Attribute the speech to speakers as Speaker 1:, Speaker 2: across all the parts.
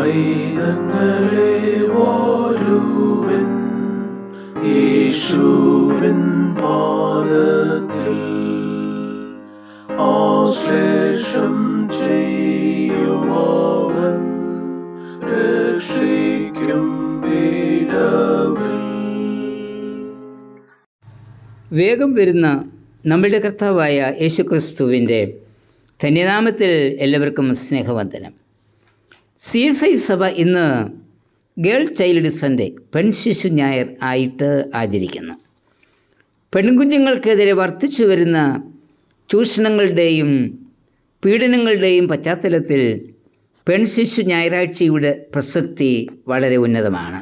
Speaker 1: പൈതങ്ങളെ വാഴുവൻ യേശുവിൻ പാദത്തിൽ ആശ്ലേഷം ചെയ്യുവൻ രക്ഷിക്കും വിടവിൽ.
Speaker 2: വേഗം വരുന്ന നമ്മളുടെ കർത്താവായ യേശുക്രിസ്തുവിൻ്റെ ധന്യനാമത്തിൽ എല്ലാവർക്കും സ്നേഹവന്ദനം. CSI സഭ ഇന്ന് ഗേൾ ചൈൽഡ് സൺഡേ പെൺശിശു ഞായർ ആയിട്ട് ആചരിക്കുന്നു. പെൺകുഞ്ഞുങ്ങൾക്കെതിരെ വർദ്ധിച്ചു വരുന്ന ചൂഷണങ്ങളുടെയും പീഡനങ്ങളുടെയും പശ്ചാത്തലത്തിൽ പെൺശിശു ഞായറാഴ്ചയുടെ പ്രസക്തി വളരെ ഉന്നതമാണ്.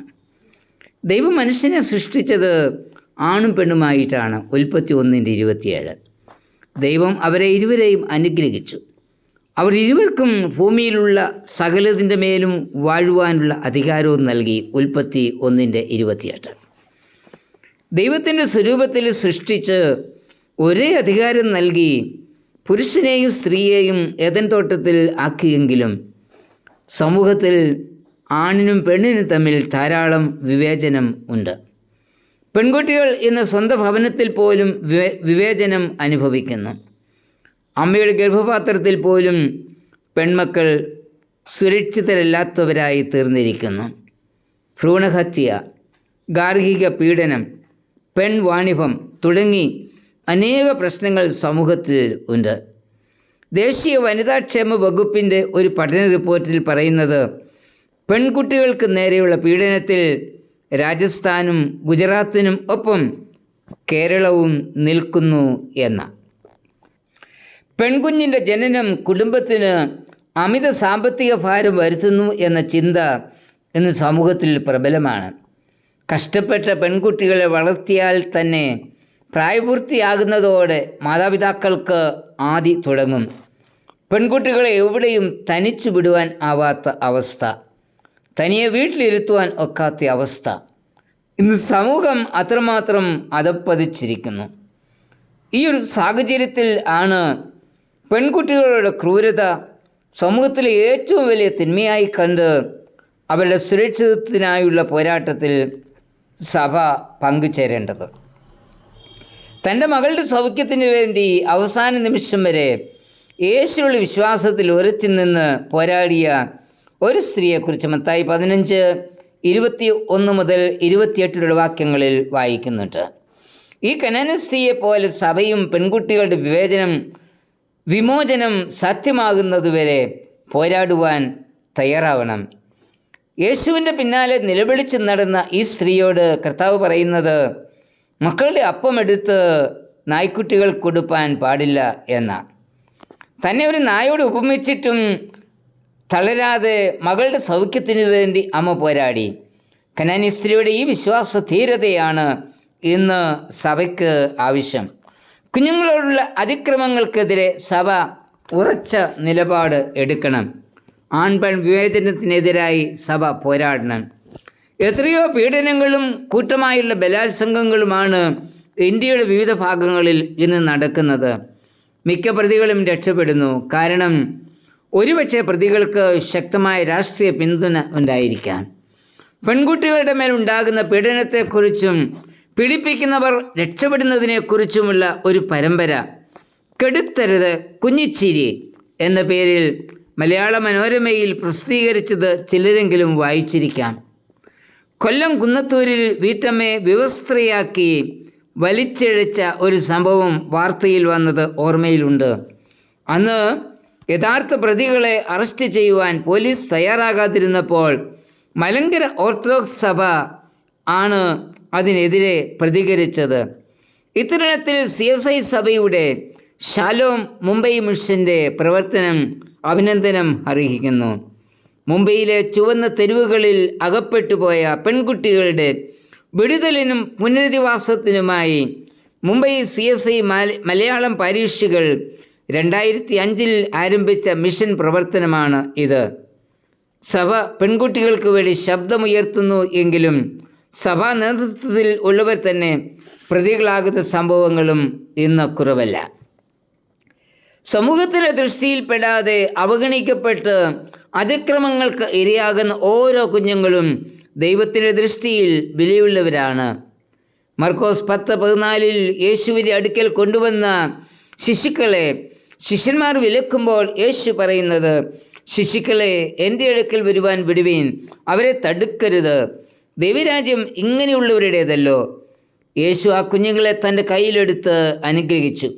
Speaker 2: ദൈവം മനുഷ്യനെ സൃഷ്ടിച്ചത് ആണും പെണ്ണുമായിട്ടാണ്. ഉൽപ്പത്തി 1:27. ദൈവം അവരെ ഇരുവരെയും അനുഗ്രഹിച്ചു. അവർ ഇരുവർക്കും ഭൂമിയിലുള്ള സകലതിൻ്റെ മേലും വാഴുവാനുള്ള അധികാരവും നൽകി. ഉൽപ്പത്തി 1:28. ദൈവത്തിൻ്റെ സ്വരൂപത്തിൽ സൃഷ്ടിച്ച് ഒരേ അധികാരം നൽകി പുരുഷനെയും സ്ത്രീയെയും ഏദൻ തോട്ടത്തിൽ ആക്കിയെങ്കിലും സമൂഹത്തിൽ ആണിനും പെണ്ണിനും തമ്മിൽ ധാരാളം വിവേചനം ഉണ്ട്. പെൺകുട്ടികൾ ഇന്ന് സ്വന്തം ഭവനത്തിൽ പോലും വിവേചനം അനുഭവിക്കുന്നു. അമ്മയുടെ ഗർഭപാത്രത്തിൽ പോലും പെൺമക്കൾ സുരക്ഷിതരല്ലാത്തവരായി തീർന്നിരിക്കുന്നു. ഭ്രൂണഹത്യ, ഗാർഹിക പീഡനം, പെൺവാണിഭം തുടങ്ങി അനേക പ്രശ്നങ്ങൾ സമൂഹത്തിൽ ഉണ്ട്. ദേശീയ വനിതാക്ഷേമ വകുപ്പിൻ്റെ ഒരു പഠന റിപ്പോർട്ടിൽ പറയുന്നത് പെൺകുട്ടികൾക്ക് നേരെയുള്ള പീഡനത്തിൽ രാജസ്ഥാനും ഗുജറാത്തിനും ഒപ്പം കേരളവും നിൽക്കുന്നു എന്ന. പെൺകുഞ്ഞിൻ്റെ ജനനം കുടുംബത്തിന് അമിത സാമ്പത്തിക ഭാരം വരുത്തുന്നു എന്ന ചിന്ത ഇന്ന് സമൂഹത്തിൽ പ്രബലമാണ്. കഷ്ടപ്പെട്ട പെൺകുട്ടികളെ വളർത്തിയാൽ തന്നെ പ്രായപൂർത്തിയാകുന്നതോടെ മാതാപിതാക്കൾക്ക് ആദി തുടങ്ങും. പെൺകുട്ടികളെ എവിടെയും തനിച്ചു വിടുവാൻ ആവാത്ത അവസ്ഥ, തനിയെ വീട്ടിലിരുത്തുവാൻ ഒക്കാത്ത അവസ്ഥ. ഇന്ന് സമൂഹം അത്രമാത്രം അധപ്പതിച്ചിരിക്കുന്നു. ഈ ഒരു സാഹചര്യത്തിൽ ആണ് പെൺകുട്ടികളുടെ ക്രൂരത സമൂഹത്തിലെ ഏറ്റവും വലിയ തിന്മയായി കണ്ട് അവരുടെ സുരക്ഷിതത്വത്തിനായുള്ള പോരാട്ടത്തിൽ സഭ പങ്കുചേരേണ്ടത്. തൻ്റെ മകളുടെ സൗഖ്യത്തിന് വേണ്ടി അവസാന നിമിഷം വരെ യേശുവിലുള്ള വിശ്വാസത്തിൽ ഉറച്ചു നിന്ന് പോരാടിയ ഒരു സ്ത്രീയെക്കുറിച്ച് മത്തായി 15:21 മുതൽ 28 വാക്യങ്ങളിൽ വായിക്കുന്നുണ്ട്. ഈ കനാന്യ സ്ത്രീയെ പോലെ സഭയും പെൺകുട്ടികളുടെ വിമോചനം സാധ്യമാകുന്നതുവരെ പോരാടുവാൻ തയ്യാറാവണം. യേശുവിൻ്റെ പിന്നാലെ നിലവിളിച്ച് നടന്ന ഈ സ്ത്രീയോട് കർത്താവ് പറയുന്നത് മക്കളുടെ അപ്പമെടുത്ത് നായ്ക്കുട്ടികൾ കൊടുപ്പാൻ പാടില്ല എന്ന. തന്നെ ഒരു നായോട് ഉപമിച്ചിട്ടും തളരാതെ മകളുടെ സൗഖ്യത്തിന് വേണ്ടി അമ്മ പോരാടി. കനാന്യ സ്ത്രീയുടെ ഈ വിശ്വാസ ധീരതയാണ് ഇന്ന് സഭയ്ക്ക് ആവശ്യം. കുഞ്ഞുങ്ങളോടുള്ള അതിക്രമങ്ങൾക്കെതിരെ സഭ ഉറച്ച നിലപാട് എടുക്കണം. ആൺപെൺ വിവേചനത്തിനെതിരായി സഭ പോരാടണം. എത്രയോ പീഡനങ്ങളും കൂട്ടമായുള്ള ബലാത്സംഗങ്ങളുമാണ് ഇന്ത്യയുടെ വിവിധ ഭാഗങ്ങളിൽ ഇന്ന് നടക്കുന്നത്. മിക്ക പ്രതികളും രക്ഷപ്പെടുന്നു. കാരണം ഒരുപക്ഷെ പ്രതികൾക്ക് ശക്തമായ രാഷ്ട്രീയ പിന്തുണ ഉണ്ടായിരിക്കാം. പെൺകുട്ടികളുടെ മേൽ ഉണ്ടാകുന്ന പീഡനത്തെക്കുറിച്ചും പീഡിപ്പിക്കുന്നവർ രക്ഷപ്പെടുന്നതിനെക്കുറിച്ചുമുള്ള ഒരു പരമ്പര കെടുത്തരുത് കുഞ്ഞിച്ചിരി എന്ന പേരിൽ മലയാള മനോരമയിൽ പ്രസിദ്ധീകരിച്ചത് ചിലരെങ്കിലും വായിച്ചിരിക്കാം. കൊല്ലം കുന്നത്തൂരിൽ വീട്ടമ്മയെ വിവസ്ത്രയാക്കി വലിച്ചിഴച്ച ഒരു സംഭവം വാർത്തയിൽ വന്നത് ഓർമ്മയിലുണ്ട്. അന്ന് യഥാർത്ഥ പ്രതികളെ അറസ്റ്റ് ചെയ്യുവാൻ പോലീസ് തയ്യാറാകാതിരുന്നപ്പോൾ മലങ്കര ഓർത്തഡോക്സ് സഭ ആണ് അതിനെതിരെ പ്രതികരിച്ചത്. ഇത്തരുണത്തിൽ CSI സഭയുടെ ഷാലോം മുംബൈ മിഷൻ്റെ പ്രവർത്തനം അഭിനന്ദനം അർഹിക്കുന്നു. മുംബൈയിലെ ചുവന്ന തെരുവുകളിൽ അകപ്പെട്ടുപോയ പെൺകുട്ടികളുടെ വിടുതലിനും പുനരധിവാസത്തിനുമായി മുംബൈ CSI മലയാളം പാരീഷുകൾ 2005 ആരംഭിച്ച മിഷൻ പ്രവർത്തനമാണ് ഇത്. സഭ പെൺകുട്ടികൾക്ക് വേണ്ടി ശബ്ദമുയർത്തുന്നു എങ്കിലും സഭാ നേതൃത്വത്തിൽ ഉള്ളവർ തന്നെ പ്രതികളാകുന്ന സംഭവങ്ങളും ഇന്ന് കുറവല്ല. സമൂഹത്തിൻ്റെ ദൃഷ്ടിയിൽപ്പെടാതെ അവഗണിക്കപ്പെട്ട് അതിക്രമങ്ങൾക്ക് ഇരയാകുന്ന ഓരോ കുഞ്ഞുങ്ങളും ദൈവത്തിൻ്റെ ദൃഷ്ടിയിൽ വിലയുള്ളവരാണ്. മർക്കോസ് 10:14 യേശുവിൻ്റെ അടുക്കൽ കൊണ്ടുവന്ന ശിശുക്കളെ ശിഷ്യന്മാർ വിലക്കുമ്പോൾ യേശു പറയുന്നത്, ശിശുക്കളെ എൻ്റെ അടുക്കൽ വരുവാൻ വിടുവീൻ, അവരെ തടുക്കരുത്, ദൈവരാജ്യം ഇങ്ങനെയുള്ളവരുടേതല്ലോ. യേശു ആ കുഞ്ഞുങ്ങളെ തൻ്റെ കയ്യിലെടുത്ത് അനുഗ്രഹിച്ചു.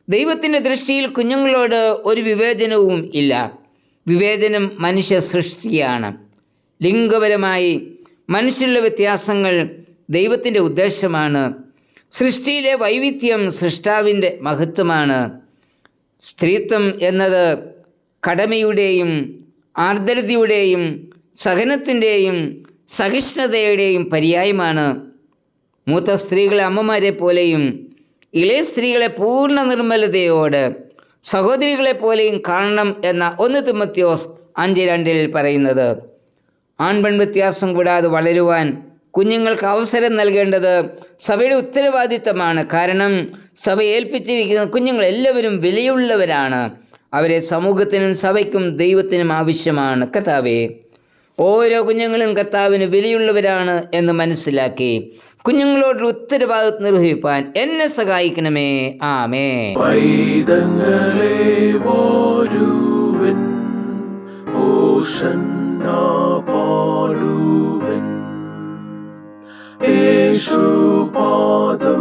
Speaker 2: ദൈവത്തിൻ്റെ ദൃഷ്ടിയിൽ കുഞ്ഞുങ്ങളോട് ഒരു വിവേചനവും ഇല്ല. വിവേചനം മനുഷ്യ സൃഷ്ടിയാണ്. ലിംഗപരമായി മനുഷ്യരുടെ വ്യത്യാസങ്ങൾ ദൈവത്തിൻ്റെ ഉദ്ദേശമാണ്. സൃഷ്ടിയിലെ വൈവിധ്യം സൃഷ്ടാവിൻ്റെ മഹത്വമാണ്. സ്ത്രീത്വം എന്നത് കടമയുടെയും ആർദ്രതയുടെയും സഹനത്തിൻ്റെയും സഹിഷ്ണുതയുടെയും പര്യായമാണ്. മൂത്ത സ്ത്രീകളെ അമ്മമാരെ പോലെയും ഇളയ സ്ത്രീകളെ പൂർണ്ണ നിർമ്മലതയോട് സഹോദരികളെ പോലെയും കാണണം എന്ന 1 തിമോത്തിയോസ് 5:2 പറയുന്നത്. ആൺപെൺ വ്യത്യാസം കൂടാതെ വളരുവാൻ കുഞ്ഞുങ്ങൾക്ക് അവസരം നൽകേണ്ടത് സഭയുടെ ഉത്തരവാദിത്തമാണ്. കാരണം സഭ ഏൽപ്പിച്ചിരിക്കുന്ന കുഞ്ഞുങ്ങൾ എല്ലാവരും വിലയുള്ളവരാണ്. അവരെ സമൂഹത്തിനും സഭയ്ക്കും ദൈവത്തിനും ആവശ്യമാണ്. കർത്താവേ, ഓരോ കുഞ്ഞുങ്ങളും കർത്താവിന് വിലയുള്ളവരാണ് എന്ന് മനസ്സിലാക്കി കുഞ്ഞുങ്ങളോട് ഉത്തരവാദിത്വം നിർവഹിപ്പാൻ എന്നെ സഹായിക്കണമേ. ആമേൻ.
Speaker 1: പൈതങ്ങളെ വാരുവിൻ, ഓഷന്ന പാടുവിൻ, യേശുപാദം